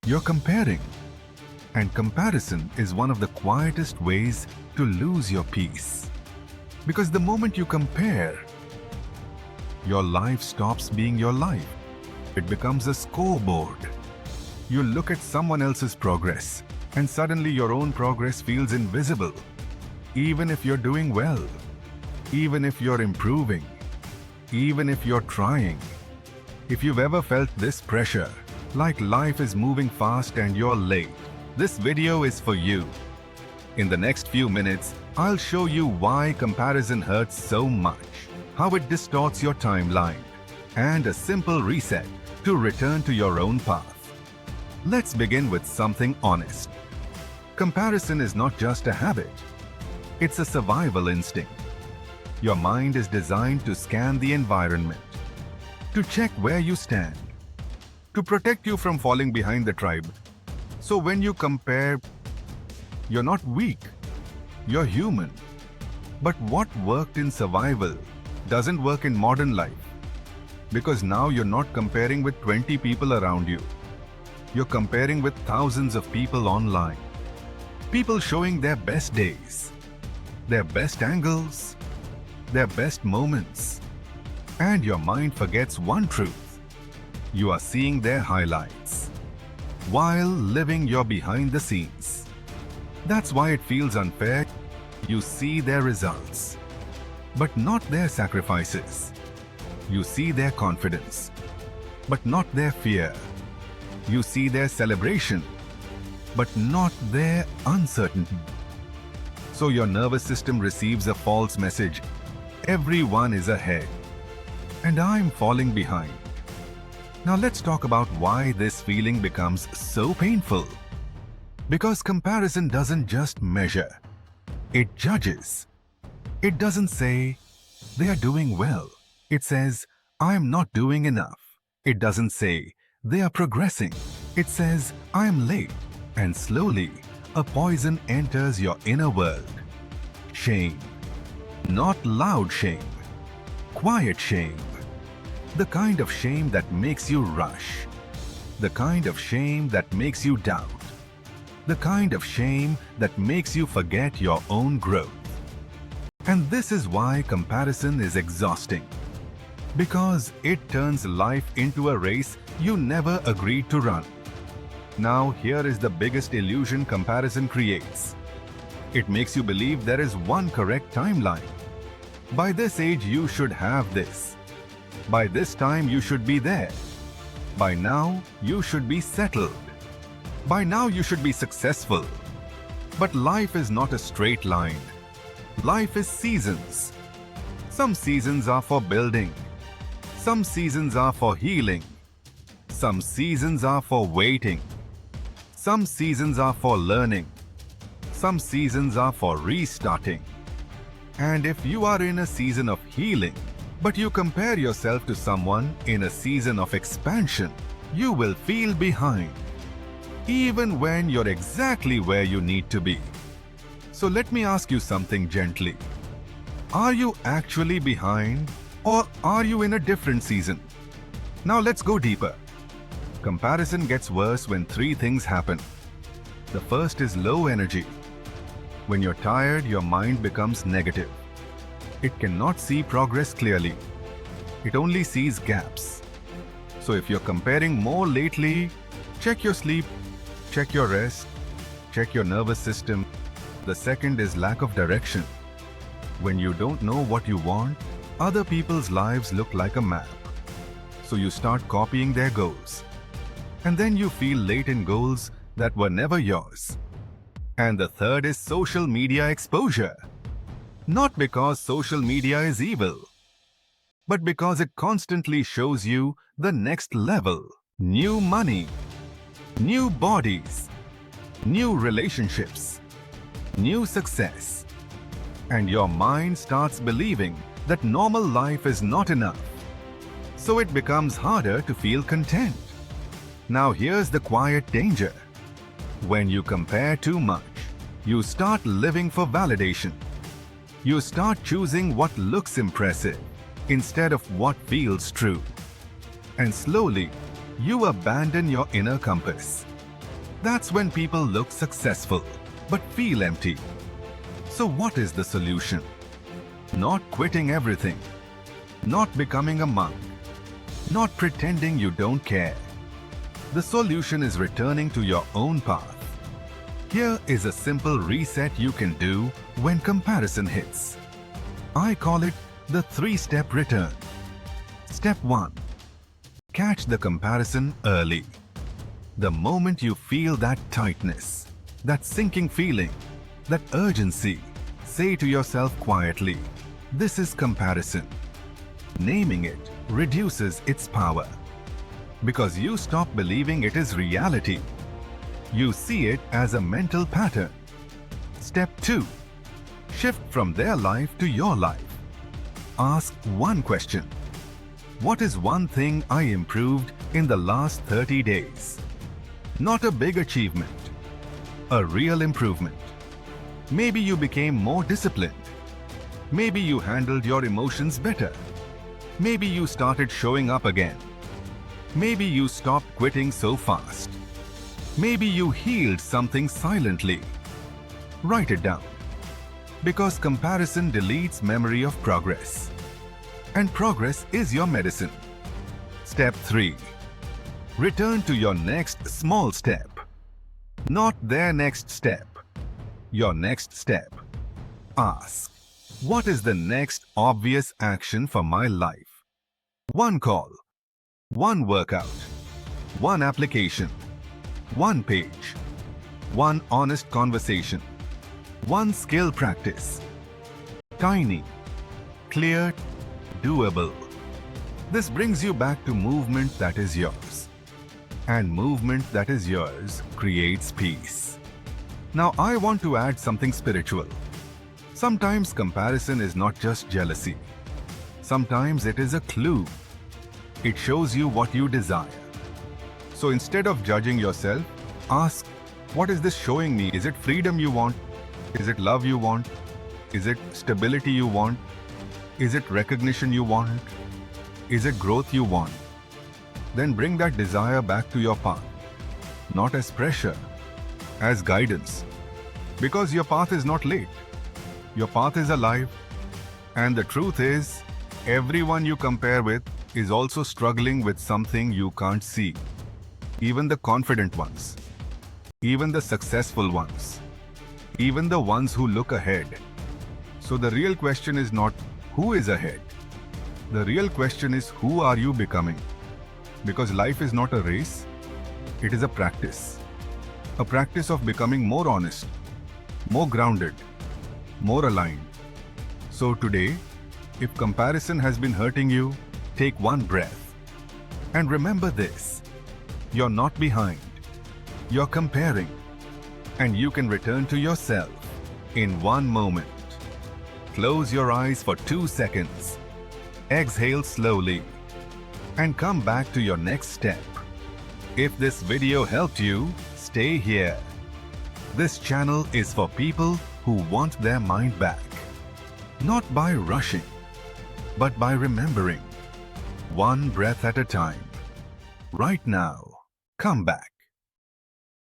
You're comparing. And comparison is one of the quietest ways to lose your peace. Because the moment you compare, your life stops being your life. It becomes a scoreboard. You look at someone else's progress, and suddenly your own progress feels invisible. Even if you're doing well, even if you're improving, even if you're trying. If you've ever felt this pressure, like life is moving fast and you're late, this video is for you. In the next few minutes, I'll show you why comparison hurts so much, how it distorts your timeline, and a simple reset to return to your own path. Let's begin with something honest. Comparison is not just a habit. It's a survival instinct. Your mind is designed to scan the environment, to check where you stand, to protect you from falling behind the tribe. So when you compare, you're not weak, you're human. But what worked in survival doesn't work in modern life. Because now you're not comparing with 20 people around you. You're comparing with thousands of people online. People showing their best days, their best angles, their best moments. And your mind forgets one truth. You are seeing their highlights, while living your behind the scenes. That's why it feels unfair. You see their results, but not their sacrifices. You see their confidence, but not their fear. You see their celebration, but not their uncertainty. So your nervous system receives a false message. Everyone is ahead, and I'm falling behind. Now let's talk about why this feeling becomes so painful. Because comparison doesn't just measure, it judges. It doesn't say, they are doing well. It says, I'm not doing enough. It doesn't say, they are progressing. It says, I'm late. And slowly, a poison enters your inner world. Shame. Not loud shame. Quiet shame. The kind of shame that makes you rush. The kind of shame that makes you doubt. The kind of shame that makes you forget your own growth. And this is why comparison is exhausting. Because it turns life into a race you never agreed to run. Now here is the biggest illusion comparison creates. It makes you believe there is one correct timeline. By this age you should have this. By this time you should be there. By now you should be settled. By now you should be successful. But life is not a straight line. Life is seasons. Some seasons are for building. Some seasons are for healing. Some seasons are for waiting. Some seasons are for learning. Some seasons are for restarting. And if you are in a season of healing, but you compare yourself to someone in a season of expansion, you will feel behind, even when you're exactly where you need to be. So let me ask you something gently. Are you actually behind, or are you in a different season? Now let's go deeper. Comparison gets worse when three things happen. The first is low energy. When you're tired, your mind becomes negative. It cannot see progress clearly. It only sees gaps. So if you're comparing more lately, check your sleep, check your rest, check your nervous system. The second is lack of direction. When you don't know what you want, other people's lives look like a map. So you start copying their goals. And then you feel late in goals that were never yours. And the third is social media exposure. Not because social media is evil, but because it constantly shows you the next level. New money, new bodies, new relationships, new success. And your mind starts believing that normal life is not enough. So it becomes harder to feel content. Now here's the quiet danger. When you compare too much, you start living for validation. You start choosing what looks impressive instead of what feels true. And slowly, you abandon your inner compass. That's when people look successful but feel empty. So what is the solution? Not quitting everything, not becoming a monk, not pretending you don't care. The solution is returning to your own path. Here is a simple reset you can do when comparison hits. I call it the 3-step return. Step 1. Catch the comparison early. The moment you feel that tightness, that sinking feeling, that urgency, say to yourself quietly, "This is comparison." Naming it reduces its power. Because you stop believing it is reality. You see it as a mental pattern. Step 2. Shift from their life to your life. Ask one question. What is one thing I improved in the last 30 days? Not a big achievement, a real improvement. Maybe you became more disciplined. Maybe you handled your emotions better. Maybe you started showing up again. Maybe you stopped quitting so fast. Maybe you healed something silently. Write it down. Because comparison deletes memory of progress. And progress is your medicine. Step 3. Return to your next small step. Not their next step. Your next step. Ask, what is the next obvious action for my life? One call, one workout, one application, one page, one honest conversation, one skill practice. Tiny, clear, doable. This brings you back to movement that is yours. And movement that is yours creates peace. Now I want to add something spiritual. Sometimes comparison is not just jealousy. Sometimes it is a clue. It shows you what you desire. So instead of judging yourself, ask, what is this showing me? Is it freedom you want? Is it love you want? Is it stability you want? Is it recognition you want? Is it growth you want? Then bring that desire back to your path. Not as pressure, as guidance. Because your path is not late. Your path is alive. And the truth is, everyone you compare with is also struggling with something you can't see. Even the confident ones. Even the successful ones. Even the ones who look ahead. So the real question is not who is ahead. The real question is who are you becoming? Because life is not a race, it is a practice. A practice of becoming more honest, more grounded, more aligned. So today, if comparison has been hurting you, take one breath. And remember this, you're not behind, you're comparing. And you can return to yourself in one moment. Close your eyes for 2 seconds. Exhale slowly. And come back to your next step. If this video helped you, stay here. This channel is for people who want their mind back. Not by rushing, but by remembering. One breath at a time. Right now, come back.